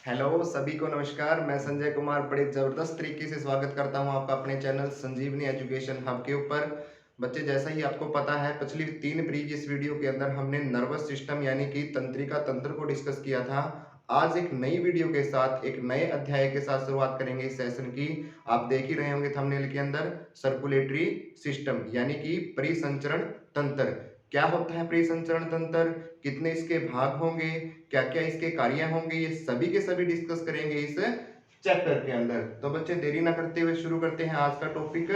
Hello सभी को नमस्कार। मैं संजय कुमार बड़े ज़बरदस्त तरीके से स्वागत करता हूं आपका अपने चैनल संजीवनी एजुकेशन हब के ऊपर। बच्चे, जैसा ही आपको पता है, पिछली 3 प्रीवियस वीडियो के अंदर हमने नर्वस सिस्टम यानी कि तंत्रिका तंत्र को डिस्कस किया था। आज एक नई वीडियो के साथ, एक नए अध्याय के साथ शुरुआत करेंगे इस सेशन की। आप देख ही रहे होंगे थंबनेल के अंदर, सर्कुलेटरी सिस्टम यानी कि परिसंचरण तंत्र। क्या होता है परिसंचरण तंत्र, कितने इसके भाग होंगे, क्या क्या इसके कार्य होंगे, ये सभी के सभी डिस्कस करेंगे इस चैप्टर के अंदर। तो बच्चे, देरी ना करते हुए शुरू करते हैं आज का टॉपिक,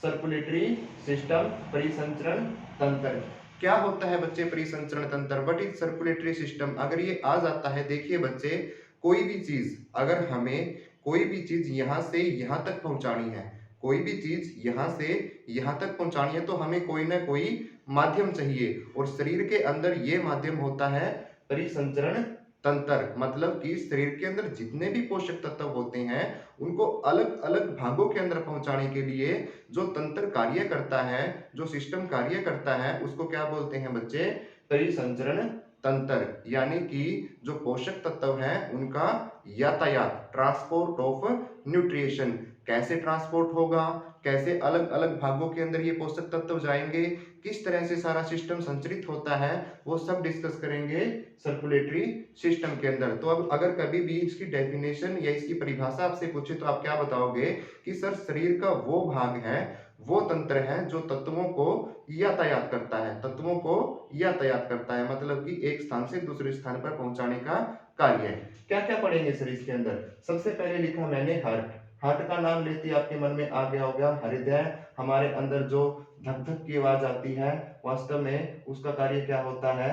सर्कुलेटरी सिस्टम, परिसंचरण तंत्र। क्या होता है बच्चे परिसंचरण तंत्र, व्हाट इज सर्कुलेटरी सिस्टम? अगर ये आ जाता है, देखिए बच्चे, कोई भी चीज, अगर हमें कोई भी चीज यहां से यहां तक पहुंचानी है, कोई भी चीज यहां से यहां तक पहुंचानी है, तो हमें कोई ना कोई माध्यम चाहिए, और शरीर के अंदर ये माध्यम होता है परिसंचरण तंत्र। मतलब कि शरीर के अंदर जितने भी पोषक तत्व होते हैं, उनको अलग अलग भागों के अंदर पहुंचाने के लिए जो तंत्र कार्य करता है, जो सिस्टम कार्य करता है, उसको क्या बोलते हैं बच्चे? परिसंचरण तंत्र। यानी कि जो पोषक तत्व हैं उनका यातायात, ट्रांसपोर्ट ऑफ न्यूट्रिशन, कैसे ट्रांसपोर्ट होगा, कैसे अलग अलग भागों के अंदर ये पोषक तत्व जाएंगे, किस तरह से सारा सिस्टम संचरित होता है, वो सब डिस्कस करेंगे सर्कुलेटरी सिस्टम के अंदर। तो अब अगर कभी भी इसकी डेफिनेशन या इसकी परिभाषा आपसे पूछे, तो आप क्या बताओगे कि सर, शरीर का वो भाग है, वो तंत्र है जो तत्वों को यातायात करता है, तत्वों को यातायात करता है, मतलब कि एक स्थान से दूसरे स्थान पर पहुंचाने का कार्य है। क्या क्या पढ़ेंगे सर इसके अंदर? सबसे पहले लिखा मैंने हार्ट। हार्ट का नाम लेते ही आपके मन में आ गया होगा हृदय। हमारे अंदर जो धक धक की आवाज आती है, वास्तव में उसका कार्य क्या होता है?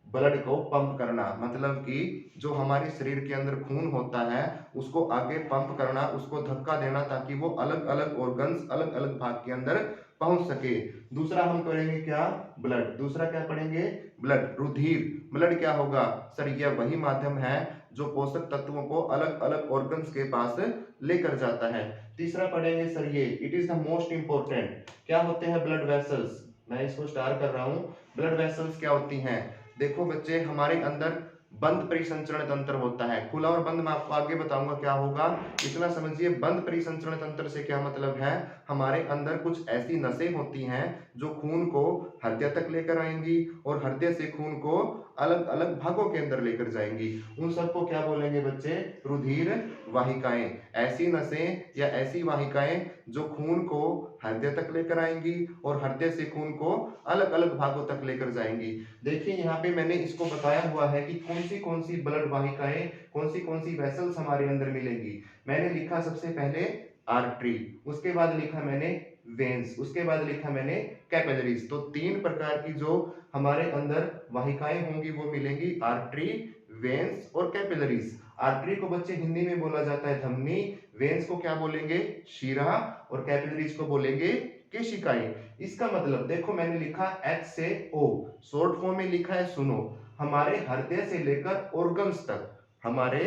ब्लड को पंप करना। मतलब कि जो हमारे शरीर के अंदर खून होता है, उसको आगे पंप करना, उसको धक्का देना, ताकि वो अलग अलग ऑर्गन्स, अलग अलग भाग के अंदर पहुंच सके। दूसरा हम पढ़ेंगे क्या? ब्लड। दूसरा क्या पढ़ेंगे? ब्लड, रुधिर। ब्लड क्या होगा सर? यह वही माध्यम है जो पोषक तत्वों को अलग अलग ऑर्गन्स के पास लेकर जाता है। तीसरा पढ़ेंगे सर ये, it is the most important, क्या होते हैं? Blood vessels. मैं इसको स्टार कर रहा हूं। ब्लड वेसल्स क्या होती हैं? देखो बच्चे, हमारे अंदर बंद परिसंचरण तंत्र होता है। खुला और बंद मैं आपको आगे बताऊंगा क्या होगा। इतना समझिए, बंद परिसंचरण तंत्र से क्या मतलब है? हमारे अंदर कुछ ऐसी नसें होती हैं जो खून को हृदय तक लेकर आएंगी, और हृदय से खून को अलग अलग भागों के अंदर लेकर जाएंगी। उन सबको क्या बोलेंगे बच्चे? रुधिर वाहिकाएं। ऐसी नसें या ऐसी वाहिकाएं जो खून को हृदय तक लेकर आएंगी और हृदय से खून को अलग अलग भागों तक लेकर जाएंगी। देखिए यहाँ पे मैंने इसको बताया हुआ है कि कौन सी ब्लड वाहिकाएं, कौन सी वेसल्स हमारे अंदर मिलेंगी। मैंने लिखा सबसे पहले आर्टरी, उसके बाद लिखा मैंने वेन्स, उसके बाद लिखा मैंने कैपिलरीज। तो 3 प्रकार की जो हमारे अंदर वाहिकाएं होंगी वो मिलेंगी, आर्टरी, वेन्स और कैपिलरीज। आर्टरी को बच्चे हिंदी में बोला जाता है धमनी, वेन्स को क्या बोलेंगे? शिरा, और कैपिलरीज को बोलेंगे केशिकाएं। इसका मतलब देखो, मैंने लिखा H से O, शॉर्ट फॉर्म में लिखा है, सुनो। हमारे हृदय से लेकर ऑर्गन्स तक, हमारे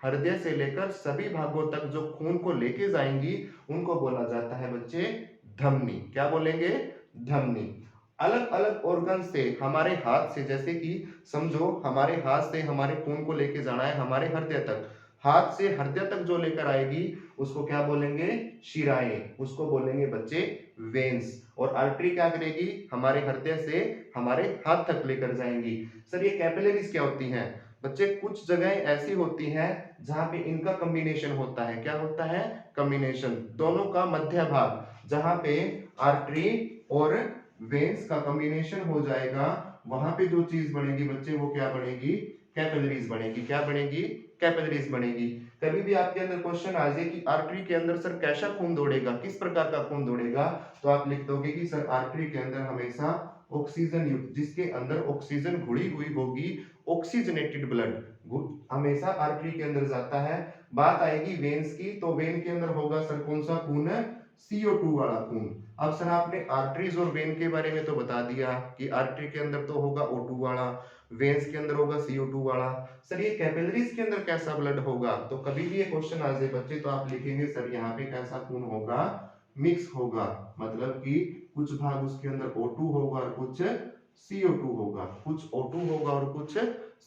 हृदय से लेकर सभी भागों तक जो खून को लेके जाएंगी, उनको बोला जाता है बच्चे धमनी। क्या बोलेंगे? धमनी। अलग अलग ऑर्गन से, हमारे हाथ से, जैसे कि समझो हमारे हाथ से हमारे खून को लेके जाना है हमारे हृदय तक, हाथ से हृदय तक जो लेकर आएगी उसको क्या बोलेंगे? शिराएं, उसको बोलेंगे बच्चे वेन्स। और आर्टरी क्या करेगी? हमारे हृदय से हमारे हाथ तक लेकर जाएंगी। सर, ये कैपिलरीज क्या होती हैं? बच्चे, कुछ जगहें ऐसी होती हैं जहां पे इनका कॉम्बिनेशन होता है। क्या होता है? कॉम्बिनेशन, दोनों का मध्य भाग, जहां पे आर्टरी और वेन्स का कॉम्बिनेशन हो जाएगा, वहां पे जो चीज बनेगी बच्चे, वो क्या बनेगी? कैपिलरीज बनेगी। क्या बनेगी? कैपिलरीज बनेगी। कभी भी आपके अंदर क्वेश्चन आ जाए कि आर्टरी के अंदर सर कैसा खून दौड़ेगा, किस प्रकार का खून दौड़ेगा, तो आप लिख दोगे कि सर आर्टरी के अंदर हमेशा ऑक्सीजन युक्त, जिसके अंदर ऑक्सीजन घुड़ी हुई होगी, ऑक्सीजनेटेड ब्लड हमेशा आर्टरी के अंदर जाता है। बात आएगी वेन्स की, तो वेन के अंदर होगा सर कौन सा खून? CO2 वाला खून। अब सर आपने आर्टरीज और वेन के बारे में तो बता दिया कि आर्टरी के अंदर तो होगा O2 वाला, वेन्स के अंदर होगा CO2 वाला। सर, ये कैपिलरीज के अंदर कैसा ब्लड होगा? तो कभी भी ये क्वेश्चन आ जाए बच्चे, तो आप लिखेंगे सर यहाँ पे कैसा खून होगा? मिक्स होगा। मतलब कि कुछ भाग उसके अंदर O2 होगा और कुछ CO2 होगा, कुछ O2 होगा और कुछ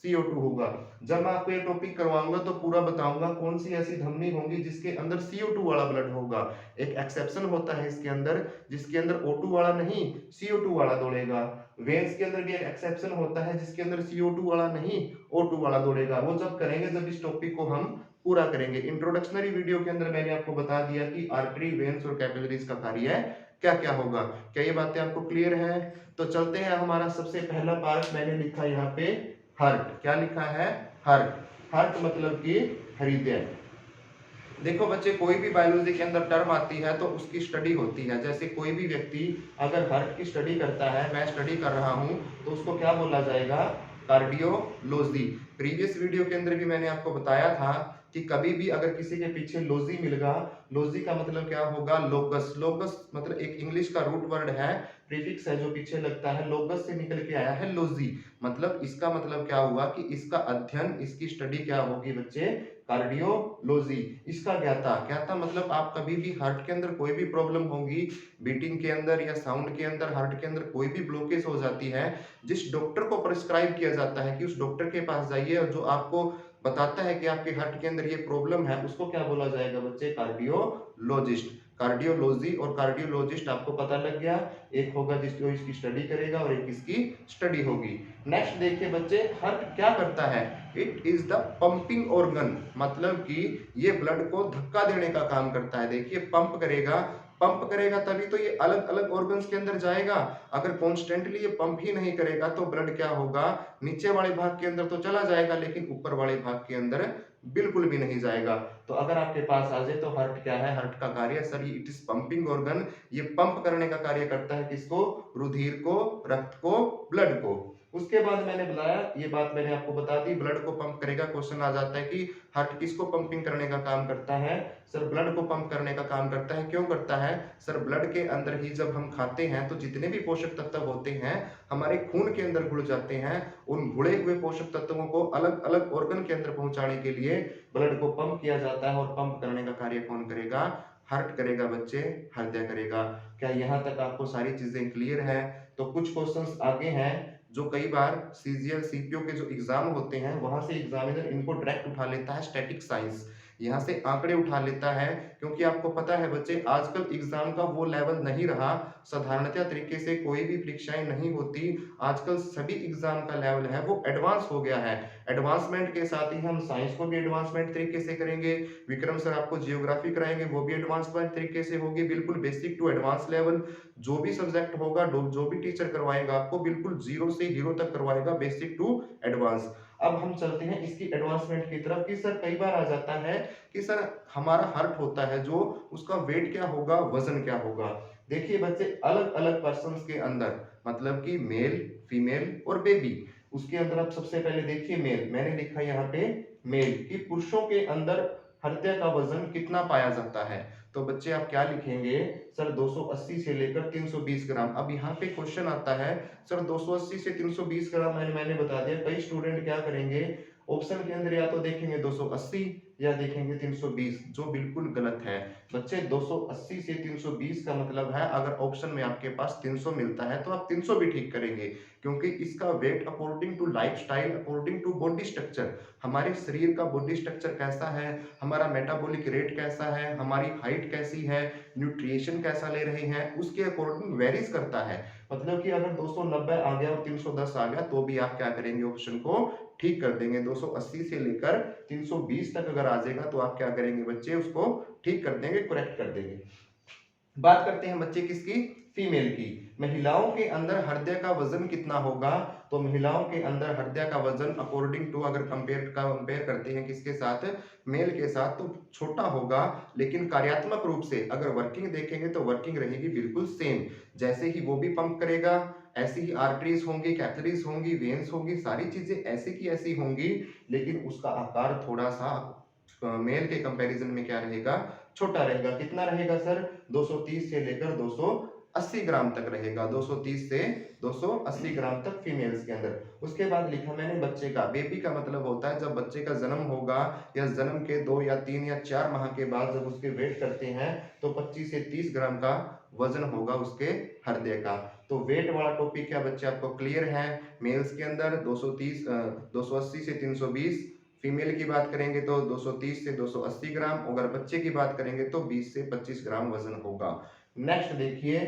CO2 होगा। जब मैं आपको ये टॉपिक करवाऊंगा तो पूरा बताऊंगा कौन सी ऐसी धमनी होंगी जिसके अंदर CO2 वाला ब्लड होगा। एक एक्सेप्शन होता है इसके अंदर, जिसके अंदर O2 वाला नहीं CO2 वाला दौड़ेगा। वेन्स के अंदर भी एक एक्सेप्शन होता है जिसके अंदर CO2 वाला नहीं O2 वाला दौड़ेगा। वो जब करेंगे जब इस टॉपिक को हम पूरा करेंगे। इंट्रोडक्शनरी वीडियो के अंदर मैंने आपको बता दिया कि आर्टरी, वेन्स और कैपिलरीज का कार्य क्या क्या होगा। क्या ये बातें आपको क्लियर है? तो चलते हैं, हमारा सबसे पहला पार्ट मैंने लिखा यहाँ पे हार्ट। क्या लिखा है? हार्ट। हार्ट मतलब कि हृदय। देखो बच्चे, कोई भी बायोलॉजी के अंदर टर्म आती है तो उसकी स्टडी होती है। जैसे कोई भी व्यक्ति अगर हार्ट की स्टडी करता है, मैं स्टडी कर रहा हूं, तो उसको क्या बोला जाएगा? कार्डियोलॉजी। प्रीवियस वीडियो के अंदर भी मैंने आपको बताया था कि कभी भी अगर किसी के पीछे लॉजी मिल गया, लॉजी का मतलब क्या होगा? लोकस। लोकस मतलब एक इंग्लिश का रूट वर्ड है, प्रीफिक्स है जो पीछे लगता है, लोकस से निकल के आया है लॉजी। मतलब इसका मतलब क्या हुआ कि इसका अध्ययन, इसकी स्टडी क्या होगी बच्चे? कार्डियोलॉजी। इसका ज्ञाता। ज्ञाता मतलब आप कभी भी हार्ट के अंदर कोई भी प्रॉब्लम होगी, बीटिंग के अंदर या साउंड के अंदर, हार्ट के अंदर कोई भी ब्लॉकेज हो जाती है, जिस डॉक्टर को प्रिस्क्राइब किया जाता है कि उस डॉक्टर के पास जाइए और जो आपको बताता है कि आपके हार्ट के अंदर ये प्रॉब्लम है, उसको क्या बोला जाएगा बच्चे? कार्डियोलॉजिस्ट। कार्डियोलॉजी और कार्डियोलॉजिस्ट आपको पता लग गया। एक होगा जिसको इसकी स्टडी करेगा और एक इसकी स्टडी होगी। नेक्स्ट देखिए बच्चे, हार्ट क्या करता है? It is the pumping organ. मतलब कि ये ब्लड को धक्का देने का काम करता है। देखिए पंप करेगा, पंप करेगा तभी तो ये अलग अलग ऑर्गन्स के अंदर जाएगा। अगर कॉन्स्टेंटली ये पंप ही नहीं करेगा तो ब्लड क्या होगा? नीचे वाले भाग के अंदर तो चला जाएगा लेकिन ऊपर वाले भाग के अंदर बिल्कुल भी नहीं जाएगा। तो अगर आपके पास आ जाए तो हार्ट क्या है? हार्ट का कार्य sir it is pumping organ. ये पंप करने का कार्य करता है। किसको? रुधिर को, रक्त को, ब्लड को। उसके बाद मैंने बताया, ये बात मैंने आपको बता दी, ब्लड को पंप करेगा। क्वेश्चन आ जाता है कि हार्ट किसको पंपिंग करने का काम करता है? सर ब्लड को पंप करने का काम करता है। क्यों करता है? सर ब्लड के अंदर ही जब हम खाते हैं तो जितने भी पोषक तत्व होते हैं हमारे खून के अंदर घुल जाते हैं। उन घुले हुए पोषक तत्वों को अलग अलग ऑर्गन के अंदर पहुंचाने के लिए ब्लड को पंप किया जाता है। और पंप करने का कार्य कौन करेगा? हार्ट करेगा बच्चे, हृदय करेगा। क्या यहाँ तक आपको सारी चीजें क्लियर है? तो कुछ क्वेश्चंस आगे हैं जो कई बार सीजीएल सीपीओ के जो एग्जाम होते हैं वहां से एग्जामिनर इनको डायरेक्ट उठा लेता है। स्टैटिक साइंस यहाँ से आंकड़े उठा लेता है, क्योंकि आपको पता है बच्चे आजकल एग्जाम का वो लेवल नहीं रहा। साधारणतः तरीके से कोई भी परीक्षाएं नहीं होती। आजकल सभी एग्जाम का लेवल है वो एडवांस हो गया है। एडवांसमेंट के साथ ही हम साइंस को भी एडवांसमेंट तरीके से करेंगे। विक्रम सर आपको जियोग्राफी कराएंगे, वो भी एडवांसमेंट तरीके से होगी, बिल्कुल बेसिक टू एडवांस लेवल। जो भी सब्जेक्ट होगा, जो भी टीचर करवाएगा आपको बिल्कुल जीरो से हीरो तक करवाएगा, बेसिक टू एडवांस। अब हम चलते हैं इसकी एडवांसमेंट की तरफ कि सर कई बार आ जाता है कि सर हमारा हार्ट होता है जो उसका वेट क्या होगा, वजन क्या होगा। देखिए बच्चे, अलग अलग पर्सन के अंदर, मतलब कि मेल, फीमेल और बेबी, उसके अंदर आप सबसे पहले देखिए मेल। मैंने लिखा यहाँ पे मेल कि पुरुषों के अंदर हृदय का वजन कितना पाया जाता है। तो बच्चे आप क्या लिखेंगे? सर 280 से लेकर 320 ग्राम। अब यहाँ पे क्वेश्चन आता है सर 280 से 320 ग्राम, मैंने बता दिया। कई स्टूडेंट क्या करेंगे, ऑप्शन के अंदर या तो देखेंगे 280 या देखेंगे 320, जो बिल्कुल गलत है बच्चे। 280 से 320 का मतलब है अगर ऑप्शन में आपके पास 300 मिलता है तो आप 300 भी ठीक करेंगे, क्योंकि इसका weight according to lifestyle, according to body structure, हमारे शरीर का बॉडी स्ट्रक्चर कैसा है, हमारा मेटाबॉलिक रेट कैसा है, हमारी हाइट कैसी है, न्यूट्रिशन कैसा ले रहे हैं, उसके अकॉर्डिंग वेरीज करता है। मतलब कि अगर 290 आ गया और 310 आ गया तो भी आप क्या करेंगे? ऑप्शन को ठीक कर देंगे। 280 से लेकर 320 तक अगर आ जाएगा तो आप क्या करेंगे बच्चे? उसको ठीक कर देंगे, करेक्ट कर देंगे। बात करते हैं बच्चे किसकी? फीमेल की। महिलाओं के अंदर हृदय का वजन कितना होगा? तो महिलाओं के अंदर हृदय का वजन अकॉर्डिंग टू, अगर कंपेयर करते हैं किसके साथ? मेल के साथ, तो छोटा होगा। लेकिन कार्यात्मक रूप से अगर वर्किंग देखेंगे तो वर्किंग रहेगी बिल्कुल सेम। जैसे ही वो भी पंप करेगा, ऐसी ही आर्टरीज होंगी, कैपिलरीज होंगी, वेन्स होंगी, सारी चीजें ऐसी की ऐसी होंगी, लेकिन उसका आकार थोड़ा सा मेल के कंपैरिजन में क्या रहेगा? छोटा रहेगा। कितना रहेगा सर? 230 से लेकर 280 ग्राम तक रहेगा। 230 से 280 ग्राम तक फीमेल्स के अंदर। उसके बाद लिखा मैंने बच्चे का। बेबी का मतलब होता है जब बच्चे का जन्म होगा या जन्म के 2 या 3 या 4 माह के बाद जब उसके वेट करते हैं तो 25 से 30 ग्राम का वजन होगा उसके हृदय का। तो वेट वाला टॉपिक क्या बच्चे आपको क्लियर है? मेल्स के अंदर 280 से 320, फीमेल की बात करेंगे तो 230 से 280 ग्राम, अगर बच्चे की बात करेंगे तो 20 से 25 ग्राम वजन होगा। नेक्स्ट देखिए,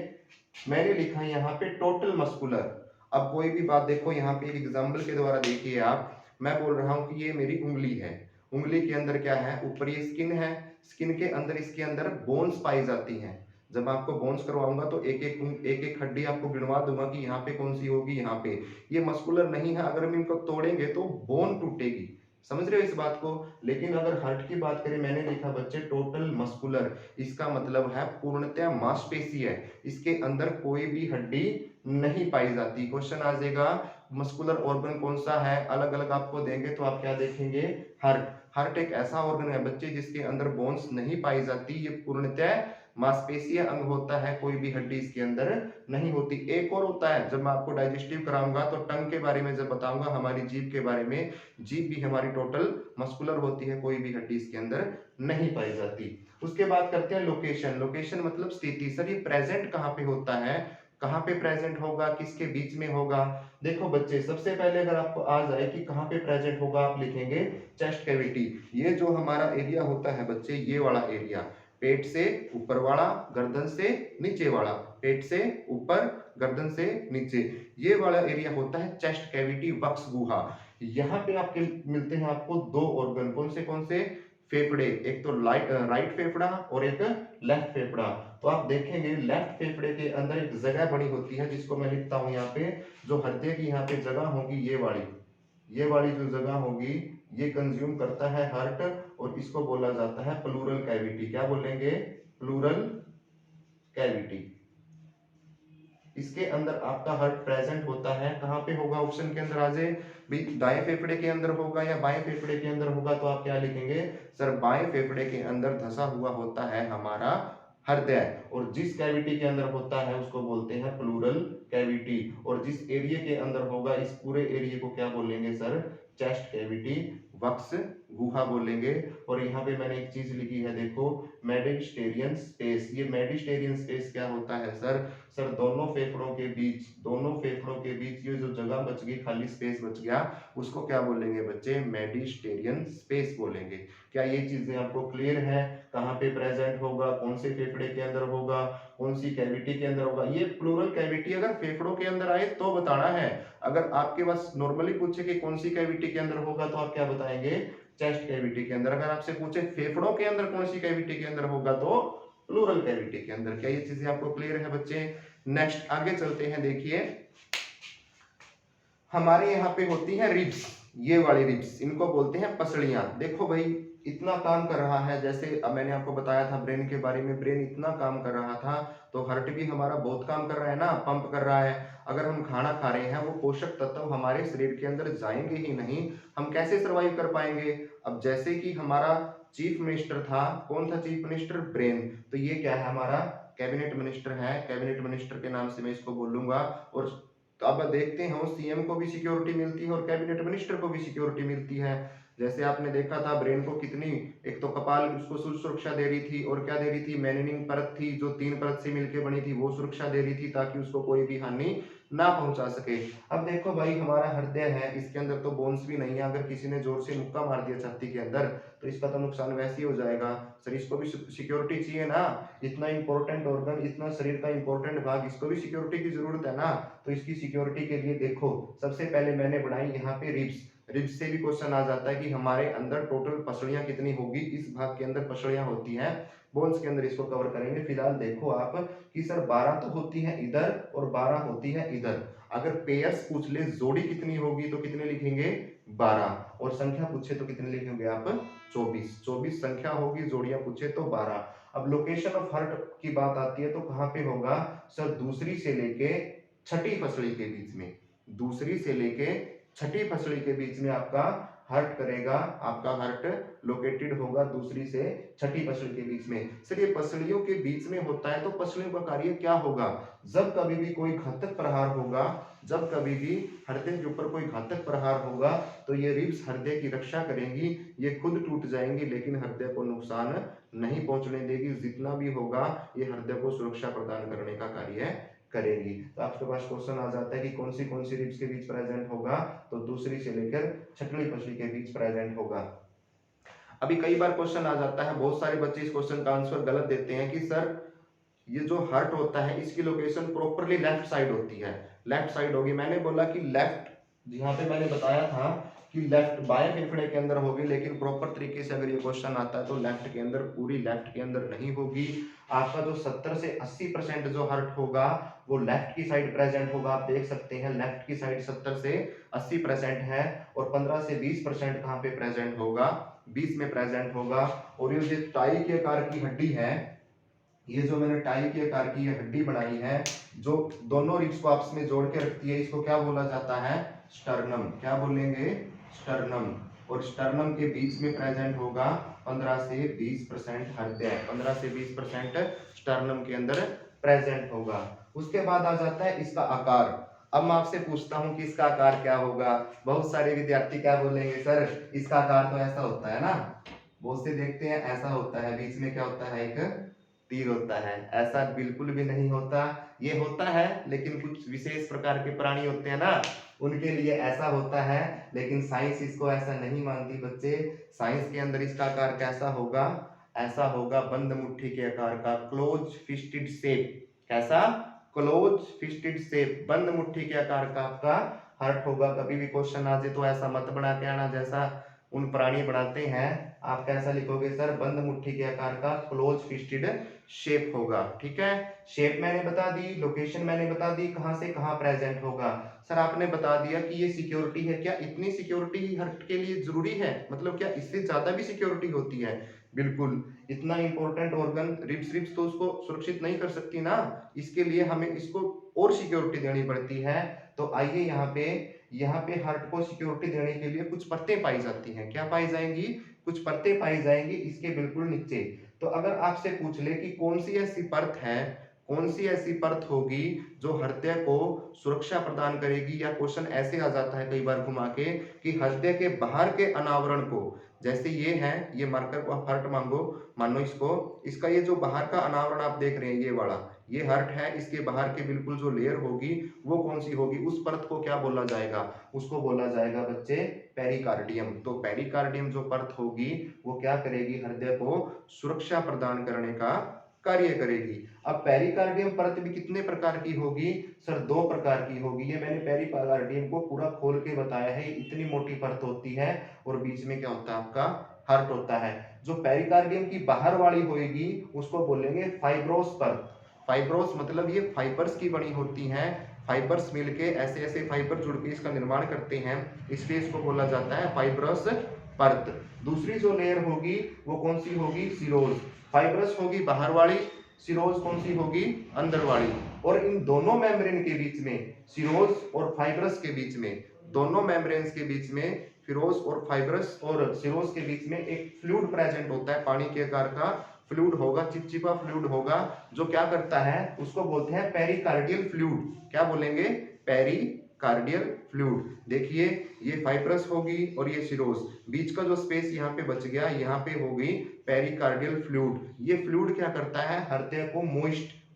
मैंने लिखा है यहाँ पे टोटल मस्कुलर। अब कोई भी बात देखो यहाँ पे एक एग्जाम्पल के द्वारा देखिए आप, मैं बोल रहा हूँ कि ये मेरी उंगली है, उंगली के अंदर क्या है, ऊपर ये स्किन है, स्किन के अंदर इसके अंदर बोन्स पाई जाती हैं। जब आपको बोन्स करवाऊंगा तो एक एक हड्डी आपको गिनवा दूंगा कि यहाँ पे कौन सी होगी, यहाँ पे। ये मस्कुलर नहीं है, अगर हम इनको तोड़ेंगे तो बोन टूटेगी, समझ रहे हो इस बात को। लेकिन अगर हार्ट की बात करें, मैंने लिखा बच्चे टोटल मस्कुलर, इसका मतलब है पूर्णतः मांसपेशी है, इसके अंदर कोई भी हड्डी नहीं पाई जाती। क्वेश्चन आ जाएगा मस्कुलर ऑर्गन कौन सा है, अलग अलग आपको देंगे तो आप क्या देखेंगे, हार्ट। हार्ट एक ऐसा ऑर्गन है बच्चे जिसके अंदर बोन्स नहीं पाई जाती, ये पूर्णतः मांसपेशीय अंग होता है, कोई भी हड्डी इसके अंदर नहीं होती। एक और होता है, जब मैं आपको डाइजेस्टिव कराऊंगा तो टंग के बारे में जब बताऊंगा, हमारी जीभ के बारे में, जीभ भी हमारी टोटल मस्कुलर होती है, कोई भी हड्डी इसके अंदर नहीं पाई जाती। उसके बाद करते हैं लोकेशन। लोकेशन मतलब स्थिति। सर ये प्रेजेंट कहाँ पे होता है, कहाँ पे प्रेजेंट होगा, किसके बीच में होगा? देखो बच्चे, सबसे पहले अगर आपको आ जाए कि कहाँ पे प्रेजेंट होगा, आप लिखेंगे चेस्ट कैविटी। ये जो हमारा एरिया होता है बच्चे, ये वाला एरिया, पेट से ऊपर वाला, गर्दन से नीचे वाला, पेट से ऊपर, गर्दन से नीचे, ये वाला एरिया होता है चेस्ट कैविटी, वक्ष गुहा। यहाँ पे आपके मिलते हैं आपको दो ऑर्गन, कौन से फेफड़े, एक तो राइट फेफड़ा और एक लेफ्ट फेफड़ा। तो आप देखेंगे लेफ्ट फेफड़े के अंदर एक जगह बनी होती है, जिसको मैं लिखता हूं यहाँ पे, जो हृदय की यहाँ पे जगह होगी, ये वाली जो जगह होगी, ये कंज्यूम करता है हार्ट, और इसको बोला जाता है प्लूरल कैविटी। क्या बोलेंगे, प्लूरल कैविटी। इसके अंदर आपका हार्ट प्रेजेंट होता है, कहाँ पे होगा, ऑप्शन के अंदर आ जाए भाई, दाएं फेफड़े के अंदर होगा या बाएं फेफड़े के अंदर होगा, तो आप क्या लिखेंगे, सर बाएं फेफड़े के अंदर धंसा हुआ होता है हमारा हृदय, और जिस कैविटी के अंदर होता है उसको बोलते हैं प्लूरल कैविटी, और जिस एरिया के अंदर होगा, इस पूरे एरिया को क्या बोलेंगे सर, चेस्ट कैविटी, वक्ष गुहा बोलेंगे। और यहाँ पे मैंने एक चीज लिखी है, देखो, मेडिस्टेरियन स्पेस। ये मेडिस्टेरियन स्पेस क्या होता है सर दोनों फेफड़ों के बीच ये जो जगह बच गई, खाली स्पेस बच गया, उसको क्या बोलेंगे बच्चे, मेडिस्टेरियन स्पेस बोलेंगे। क्या ये चीजें आपको क्लियर है, कहाँ पे प्रेजेंट होगा, कौन से फेफड़े के अंदर होगा, कौन सी कैविटी के अंदर होगा? ये प्लूरल कैविटी अगर फेफड़ों के अंदर आए तो बताना है। अगर आपके पास नॉर्मली पूछे कि कौन सी कैविटी के अंदर होगा, तो आप क्या बताएंगे, चेस्ट कैविटी के अंदर। अगर आपसे पूछे फेफड़ों के अंदर कौन सी कैविटी के अंदर होगा, तो प्लूरल कैविटी के अंदर। क्या ये चीजें आपको क्लियर है बच्चे? नेक्स्ट आगे चलते हैं, देखिए हमारे यहाँ पे होती है रिब्स, ये वाली रिब्स, इनको बोलते हैं पसलियां। देखो भाई, इतना काम कर रहा है, जैसे अब मैंने आपको बताया था ब्रेन के बारे में, ब्रेन इतना काम कर रहा था, तो हार्ट भी हमारा बहुत काम कर रहा है ना, पंप कर रहा है। अगर हम खाना खा रहे हैं, वो पोषक तत्व हमारे शरीर के अंदर जाएंगे ही नहीं, हम कैसे सरवाइव कर पाएंगे? अब जैसे कि हमारा चीफ मिनिस्टर था, कौन था चीफ मिनिस्टर, ब्रेन, तो ये क्या है, हमारा कैबिनेट मिनिस्टर है, कैबिनेट मिनिस्टर के नाम से मैं इसको बोलूंगा। और तो अब देखते हैं, सीएम को भी सिक्योरिटी मिलती है और कैबिनेट मिनिस्टर को भी सिक्योरिटी मिलती है। जैसे आपने देखा था ब्रेन को कितनी, एक तो कपाल उसको सुरक्षा दे रही थी, और क्या दे रही थी, मेनिनिंग परत थी जो 3 परत से मिलकर बनी थी, वो सुरक्षा दे रही थी ताकि उसको कोई भी हानि ना पहुंचा सके। अब देखो भाई, हमारा हृदय है, इसके अंदर तो बोन्स भी नहीं है, अगर किसी ने जोर से मुक्का मार दिया छाती के अंदर, तो इसका तो नुकसान वैसे ही हो जाएगा। सर इसको भी सिक्योरिटी चाहिए ना, इतना इंपॉर्टेंट ऑर्गन, इतना शरीर का इंपॉर्टेंट भाग, इसको भी सिक्योरिटी की जरूरत है ना। तो इसकी सिक्योरिटी के लिए देखो, सबसे पहले मैंने बनाई यहाँ पे रिब्स। रिब्स से भी क्वेश्चन आ जाता है कि हमारे अंदर टोटल पसलियां कितनी होगी, इस भाग के अंदर पसलियां होती हैं, बोन्स के अंदर, इसको कवर करेंगे। फिलहाल देखो आप कि सर 12 तो होती है इधर और 12 होती है इधर। अगर पेयर्स पूछ ले जोड़ी कितनी होगी, तो कितने लिखेंगे, 12, और संख्या पूछे तो कितने लिखेंगे आप, 24 संख्या होगी, जोड़ियां पूछे तो 12। अब लोकेशन ऑफ हार्ट की बात आती है, तो कहां पे होगा सर, दूसरी से लेके छठी फसली के बीच में, दूसरी से लेके छठी फसली के बीच में आपका हार्ट करेगा, आपका हार्ट लोकेटेड होगा दूसरी से छठी पसली के बीच में। सर ये पसलियों के बीच में होता है, तो पसलियों का कार्य क्या होगा, जब कभी भी कोई घातक प्रहार होगा, जब कभी भी हृदय के ऊपर कोई घातक प्रहार होगा, तो ये रिब्स हृदय की रक्षा करेंगी, ये खुद टूट जाएंगी लेकिन हृदय को नुकसान नहीं पहुंचने देगी, जितना भी होगा ये हृदय को सुरक्षा प्रदान करने का कार्य करेगी। तो आपके पास क्वेश्चन आ जाता है कि कौन सी रिब्स के बीच प्रेजेंट होगा, तो दूसरी से लेकर छठवीं पसली के बीच प्रेजेंट होगा। अभी कई बार क्वेश्चन आ जाता है, बहुत सारे बच्चे इस क्वेश्चन का आंसर गलत देते हैं कि सर ये जो हर्ट होता है इसकी लोकेशन प्रॉपरली लेफ्ट साइड होती है, लेफ्ट साइड होगी। मैंने बोला कि लेफ्ट, यहाँ पे मैंने बताया था कि लेफ्ट बाएं फेफड़े के अंदर होगी, लेकिन प्रॉपर तरीके से अगर ये क्वेश्चन आता है तो लेफ्ट के अंदर, पूरी लेफ्ट के अंदर नहीं होगी। आपका जो 70 से 80% जो हर्ट होगा वो लेफ्ट की साइड प्रेजेंट होगा। आप देख सकते हैं लेफ्ट की साइड 70 से 80% है, और 15 से 20% कहाँ पे प्रेजेंट होगा, 20 में प्रेजेंट होगा। और ये जो टाई के आकार की हड्डी है, ये जो मैंने टाई के आकार की ये हड्डी बनाई है, जो दोनों रिब्स को आपस में जोड़ के रखती है, इसको क्या बोला जाता है, स्टर्नम। क्या बोलेंगे, स्टर्नम। और स्टर्नम के बीच में प्रेजेंट होगा 15 से 20% हृदय, 15 से 20% स्टर्नम के अंदर प्रेजेंट होगा। उसके बाद आ जाता है इसका आकार। अब मैं आपसे पूछता हूं कि इसका आकार क्या होगा। बहुत सारे विद्यार्थी क्या बोलेंगे, सर इसका आकार तो ऐसा होता है ना, बहुत से देखते हैं ऐसा होता है, बीच में क्या होता है, एक तीर होता है। ऐसा बिल्कुल भी नहीं होता, ये होता है लेकिन कुछ विशेष प्रकार के प्राणी होते हैं ना, उनके लिए ऐसा होता है, लेकिन साइंस इसको ऐसा नहीं मानती बच्चे। साइंस के अंदर इसका आकार कैसा होगा, ऐसा होगा बंद मुट्ठी के आकार का, क्लोज फिस्टेड शेप। कैसा, क्लोज फिस्टेड शेप, बंद मुट्ठी के आकार का आपका हर्ट होगा। कभी भी क्वेश्चन आ जाए तो ऐसा मत बना के आना जैसा उन प्राणी बनाते हैं। आप कैसा लिखोगे सर, बंद मुट्ठी के आकार का क्लोज फिस्टेड शेप होगा। ठीक है, शेप मैंने बता दी, लोकेशन मैंने बता दी, कहां से कहां प्रेजेंट होगा। सर आपने बता दिया कि ये सिक्योरिटी है, क्या इतनी सिक्योरिटी हर्ट के लिए जरूरी है, मतलब क्या इससे ज्यादा भी सिक्योरिटी होती है, बिल्कुल। इतना इंपॉर्टेंट ऑर्गन रिब्स तो उसको सुरक्षित नहीं कर सकती ना, इसके लिए हमें इसको और सिक्योरिटी देनी पड़ती है। तो आइए यहाँ पे हर्ट को सिक्योरिटी देने के लिए कुछ परतें पाई जाती हैं। क्या पाई जाएंगी, कुछ परतें पाई जाएंगी इसके बिल्कुल नीचे। तो अगर आपसे पूछ ले कि कौन सी ऐसी परत है, कौन सी ऐसी परत होगी जो हृदय को सुरक्षा प्रदान करेगी, या क्वेश्चन ऐसे आ जाता है कई बार घुमा के कि हृदय के बाहर के अनावरण को, जैसे ये है, ये मार्कर को आप हर्ट मानो इसको, इसका ये जो बाहर का अनावरण आप देख रहे हैं ये वाला, ये हर्ट है, इसके बाहर के बिल्कुल जो लेयर होगी वो कौन सी होगी, उस परत को क्या बोला जाएगा, उसको बोला जाएगा बच्चे पेरिकार्डियम। तो पेरिकार्डियम जो परत होगी वो क्या करेगी, हृदय को सुरक्षा प्रदान करने का कार्य करेगी। अब पेरिकार्डियम परत भी कितने प्रकार की होगी, सर 2 प्रकार की होगी। ये मैंने पेरिकार्डियम को पूरा खोल के बताया है, इतनी मोटी परत होती है और बीच में क्या होता है आपका हर्ट होता है। जो पेरिकार्डियम की बाहर वाली होगी उसको बोलेंगे फाइब्रोस परत। फाइब्रोस मतलब ये फाइबर्स की बनी होती हैं, फाइबर्स मिलके ऐसे ऐसे फाइबर जुड़ के इसका निर्माण करते हैं, इसलिए इसको बोला जाता है फाइब्रस परत। दूसरी जो लेयर होगी वो कौन सी होगी, सिरोज। फाइब्रस होगी बाहर वाली, सिरोज कौन सी होगी, अंदर वाली। और इन दोनों मेम्ब्रेन के बीच में, सिरोज और फाइब्रस के बीच में, दोनों मेम्ब्रेन्स के बीच में, फिरोज और फाइब्रस और सिरोज के बीच में एक फ्लूइड प्रेजेंट होता है, पानी के आकार का फ्लूइड होगा, चिपचिपा फ्लूइड होगा, जो क्या करता है उसको बोलते हैं पेरिकार्डियल फ्लूइड। क्या बोलेंगे, पेरिकार्डियल फ्लूइड। देखिए ये फाइब्रस होगी और ये सिरोज, बीच का जो स्पेस यहाँ पे बच गया, यहाँ पे होगी पेरिकार्डियल फ्लूइड। ये फ्लूइड क्या करता है, हृदय को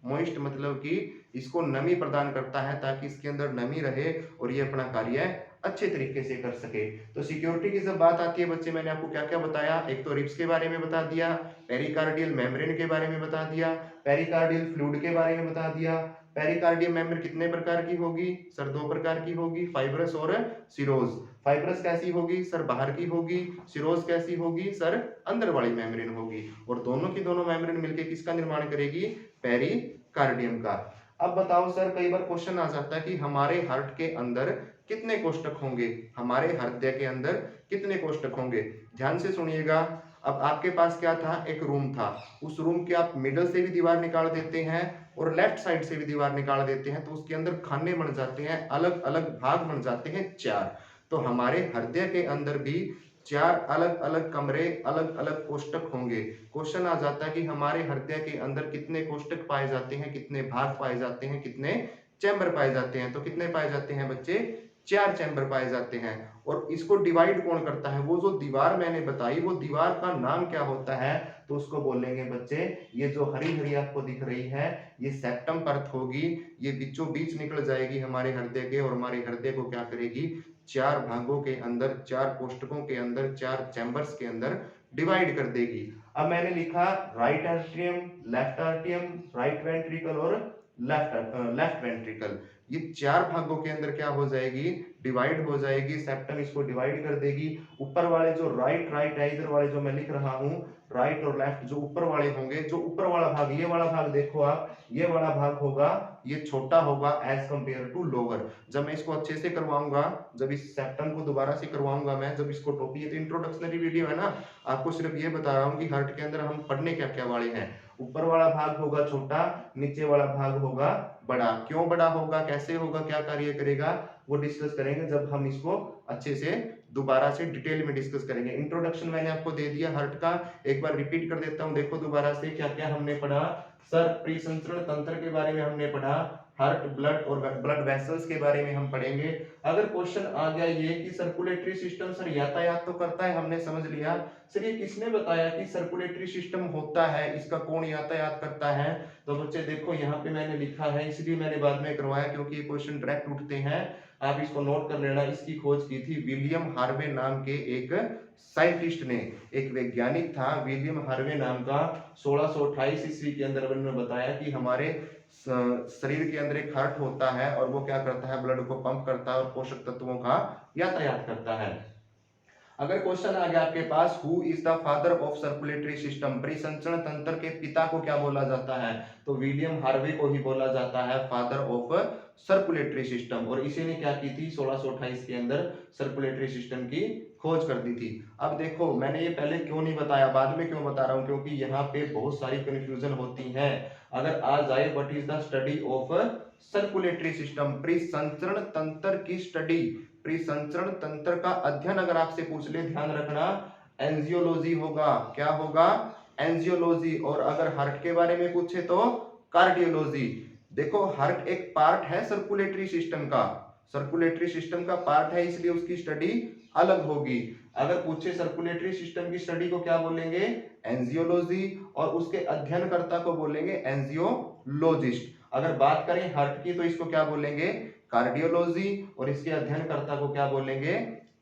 मोइस्ट मतलब कि इसको नमी प्रदान करता है, ताकि इसके अंदर नमी रहे और ये अपना कार्य अच्छे तरीके से कर सके। तो सिक्योरिटी की जब बात आती है बच्चे, मैंने आपको क्या क्या बताया, एक तो रिब्स के बारे में बता दिया, पेरिकार्डियल मेम्ब्रेन के बारे में बता दिया, पेरिकार्डियल फ्लूइड के बारे में बता दिया। पेरिकार्डियल मेम्ब्रेन कितने प्रकार की होगी, सर 2 प्रकार की होगी, फाइब्रस और सिरोज। फाइब्रस कैसी होगी, सर बाहर की होगी, सिरोज कैसी होगी, सर अंदर वाली मेम्ब्रेन होगी, और दोनों की दोनों मेम्ब्रेन मिलकर किसका निर्माण करेगी, पेरिकार्डियम का। अब बताओ सर, कई बार क्वेश्चन आ जाता है कि हमारे हार्ट के अंदर कितने कोष्ठक होंगे, हमारे हृदय के अंदर कितने कोष्ठक होंगे। ध्यान से सुनिएगा। अब आपके पास क्या था, एक रूम था, उस रूम के आप मिडल से भी दीवार निकाल देते हैं और लेफ्ट साइड से भी दीवार निकाल देते हैं, तो उसके अंदर खाने बन जाते हैं, अलग अलग भाग बन जाते हैं 4। तो हमारे हृदय के अंदर भी 4 अलग अलग कमरे, अलग अलग कोष्ठक होंगे। क्वेश्चन आ जाता है कि हमारे हृदय के अंदर कितने कोष्ठक पाए जाते हैं, कितने भाग पाए जाते हैं, कितने चैम्बर पाए जाते हैं। तो कितने पाए जाते हैं बच्चे, 4 चैम्बर पाए जाते हैं। और इसको डिवाइड कौन करता है? वो जो दीवार मैंने बताई, वो दीवार का नाम क्या होता है? तो उसको बोलेंगे बच्चे, ये जो हरी हरी आपको दिख रही है, ये सेप्टम परत होगी। ये बीचों बीच निकल जाएगी हमारे हृदय के, और हमारे हृदय को क्या करेगी? 4 भागों के अंदर, 4 कोष्ठकों के अंदर, 4 चैम्बर्स के अंदर डिवाइड कर देगी। अब मैंने लिखा right atrium, left atrium, right ventricle और लेफ्ट वेंट्रिकल। ये 4 भागों के अंदर क्या हो जाएगी? डिवाइड हो जाएगी। सेप्टम इसको डिवाइड कर देगी। ऊपर वाले जो राइट है, इधर वाले जो मैं लिख रहा हूं राइट और लेफ्ट, जो ऊपर वाले होंगे, जो ऊपर वाला भाग, ये वाला भाग देखो आप, ये वाला भाग होगा, ये छोटा होगा एज कंपेयर टू लोअर। जब मैं इसको अच्छे से करवाऊंगा, जब इस सेप्टम को दोबारा से करवाऊंगा मैं, जब इसको टॉपिक, ये तो इंट्रोडक्शनरी वीडियो है ना, आपको सिर्फ ये बता रहा हूँ कि हार्ट के अंदर हम पढ़ने क्या क्या वाले हैं। ऊपर वाला भाग होगा छोटा, नीचे वाला भाग होगा बड़ा। क्यों बड़ा होगा, कैसे होगा, क्या कार्य करेगा, वो डिस्कस करेंगे जब हम इसको अच्छे से दोबारा से डिटेल में डिस्कस करेंगे। इंट्रोडक्शन मैंने आपको दे दिया हार्ट का, एक बार रिपीट कर देता हूं। देखो दोबारा से क्या क्या हमने पढ़ा। सर प्रीसंचरण तंत्र के बारे में हमने पढ़ा, हार्ट, ब्लड और ब्लड वेसल्स के बारे में हम पढ़ेंगे। अगर क्वेश्चन आ गया ये कि सर्कुलेटरी सिस्टम सर यातायात तो करता है, हमने समझ लिया। सर ये किसने बताया कि सर्कुलेटरी सिस्टम होता है, इसका कौन यातायात करता है? तो बच्चे देखो यहाँ पे मैंने लिखा है, इसलिए मैंने बाद में करवाया क्योंकि ये क्वेश्चन डायरेक्ट उठते हैं, आप इसको नोट कर लेना। इसकी खोज की थी विलियम हार्वे नाम के एक साइंटिस्ट ने, एक वैज्ञानिक था विलियम हार्वे नाम का। 1628 ईस्वी के अंदर उन्होंने बताया कि हमारे शरीर के अंदर एक हार्ट होता है, और वो क्या करता है? ब्लड को पंप करता है और पोषक तत्वों का यातायात करता है। अगर क्वेश्चन आ गया आपके पास, who is the father of circulatory system, परिसंचरण तंत्र के पिता को क्या बोला जाता है? तो विलियम हार्वे को ही बोला जाता है फादर ऑफ सर्कुलेटरी सिस्टम। और इसी ने क्या की थी? 1628 के अंदर सर्कुलेटरी सिस्टम की खोज कर दी थी। अब देखो मैंने ये पहले क्यों नहीं बताया, बाद में क्यों बता रहा हूं, क्योंकि यहाँ पे बहुत सारी कंफ्यूजन होती है। अगर आ जाए what is the study of circulatory system, परिसंचरण तंत्र की स्टडी, परिसंचरण तंत्र का अध्ययन अगर आपसे पूछ ले, ध्यान रखना एंजियोलॉजी होगा। क्या होगा? एंजियोलॉजी। और अगर हार्ट के बारे में पूछे तो कार्डियोलॉजी। देखो हार्ट एक पार्ट है सर्कुलेटरी सिस्टम का, सर्कुलेटरी सिस्टम का पार्ट है, इसलिए उसकी स्टडी अलग होगी। अगर पूछे सर्कुलेटरी सिस्टम की स्टडी को क्या बोलेंगे? एंजियोलॉजी। और उसके अध्ययनकर्ता को बोलेंगे एंजियोलॉजिस्ट। अगर बात करें हार्ट की तो इसको क्या बोलेंगे? कार्डियोलॉजी। और इसके अध्ययनकर्ता को क्या बोलेंगे?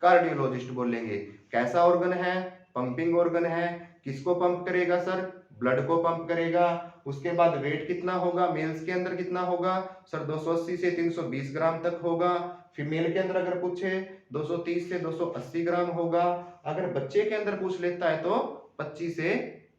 कार्डियोलॉजिस्ट बोलेंगे। कैसा ऑर्गन है? पंपिंग ऑर्गन है। किसको पंप करेगा सर? ब्लड को पंप करेगा। उसके बाद वेट कितना होगा? मेल्स के अंदर कितना होगा सर? 280 से 320 ग्राम तक होगा। फीमेल के अंदर अगर पूछे 230 से 280 ग्राम होगा। अगर बच्चे के अंदर पूछ लेता है तो 25 से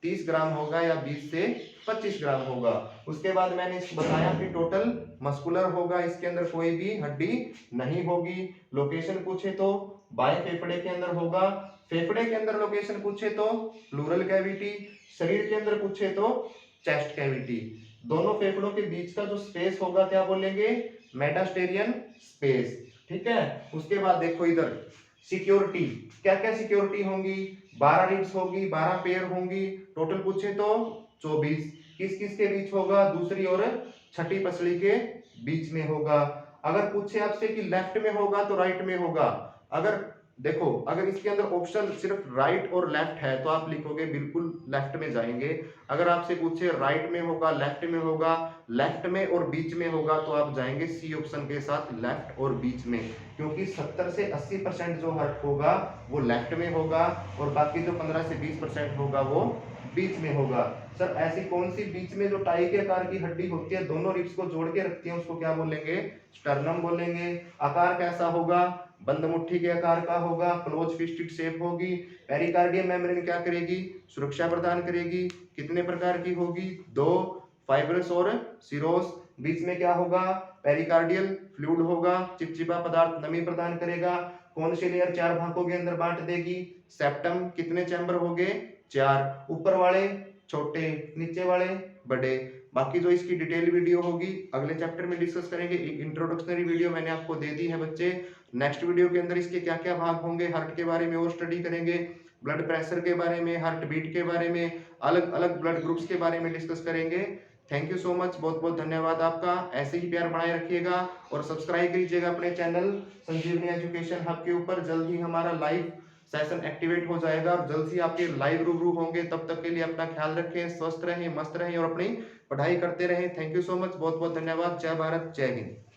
30 ग्राम होगा, या 20 से 25 ग्राम होगा। उसके बाद मैंने इसको बताया कि टोटल मस्कुलर होगा, इसके अंदर कोई भी हड्डी नहीं होगी। लोकेशन पूछे तो बाएं फेफड़े के अंदर होगा। फेफड़े के अंदर लोकेशन पूछे तो प्लूरल कैविटी। शरीर के अंदर पूछे तो चेस्ट कैविटी। दोनों फेफड़ों के बीच का जो स्पेस होगा क्या बोलेंगे? मेटास्टेरियन स्पेस। ठीक है। उसके बाद देखो इधर सिक्योरिटी, क्या क्या सिक्योरिटी होंगी? 12 रिब्स होगी, 12 पेयर होंगी। टोटल पूछे तो 24। किस किस के बीच होगा? दूसरी और छठी पसली के बीच में होगा। अगर पूछे आपसे कि लेफ्ट में होगा तो राइट में होगा। अगर देखो अगर इसके अंदर ऑप्शन सिर्फ राइट और लेफ्ट है तो आप लिखोगे बिल्कुल लेफ्ट में जाएंगे। अगर आपसे पूछे राइट में होगा, लेफ्ट में होगा, लेफ्ट में और बीच में होगा, तो आप जाएंगे सी ऑप्शन के साथ, लेफ्ट और बीच में। क्योंकि 70 से 80% जो हार्ट होगा वो लेफ्ट में होगा, और बाकी जो 15 से 20% होगा वो बीच में होगा। सर ऐसी कौन सी बीच में जो टाई के आकार की हड्डी होती है, दोनों रिब्स को जोड़ के रखती है, उसको क्या बोलेंगे? स्टर्नम बोलेंगे। आकार कैसा होगा? बंद मुट्ठी के आकार का होगा, क्लोज फिस्टेड शेप होगी। पेरिकार्डियम मेम्ब्रेन क्या करेगी? सुरक्षा प्रदान करेगी। कितने प्रकार की होगी? 2, फाइब्रस और सिरोस। बीच में क्या होगा? पेरिकार्डियल फ्लूइड होगा, चिपचिपा पदार्थ नमी प्रदान करेगा। कौन से लेयर 4 भागों के अंदर बांट देगी? सेप्टम। कितने चैम्बर होंगे? 4। ऊपर वाले छोटे, नीचे वाले बड़े। बाकी जो इसकी डिटेल वीडियो होगी अगले चैप्टर में डिस्कस करेंगे। एक इंट्रोडक्शनरी वीडियो मैंने आपको दे दी है बच्चे। नेक्स्ट वीडियो के अंदर इसके क्या क्या भाग होंगे हार्ट के बारे में और स्टडी करेंगे। ब्लड प्रेशर के बारे में, हार्ट बीट के बारे में, अलग अलग ब्लड ग्रुप्स के बारे में डिस्कस करेंगे। थैंक यू सो मच, बहुत बहुत धन्यवाद आपका। ऐसे ही प्यार बनाए रखिएगा और सब्सक्राइब कीजिएगा अपने चैनल संजीवनी एजुकेशन हब के ऊपर। जल्द ही हमारा लाइव सेशन एक्टिवेट हो जाएगा और जल्द ही आपके लाइव रूबरू होंगे। तब तक के लिए अपना ख्याल रखें, स्वस्थ रहें, मस्त रहें और अपनी पढ़ाई करते रहें। थैंक यू सो मच, बहुत बहुत धन्यवाद। जय भारत, जय हिंद।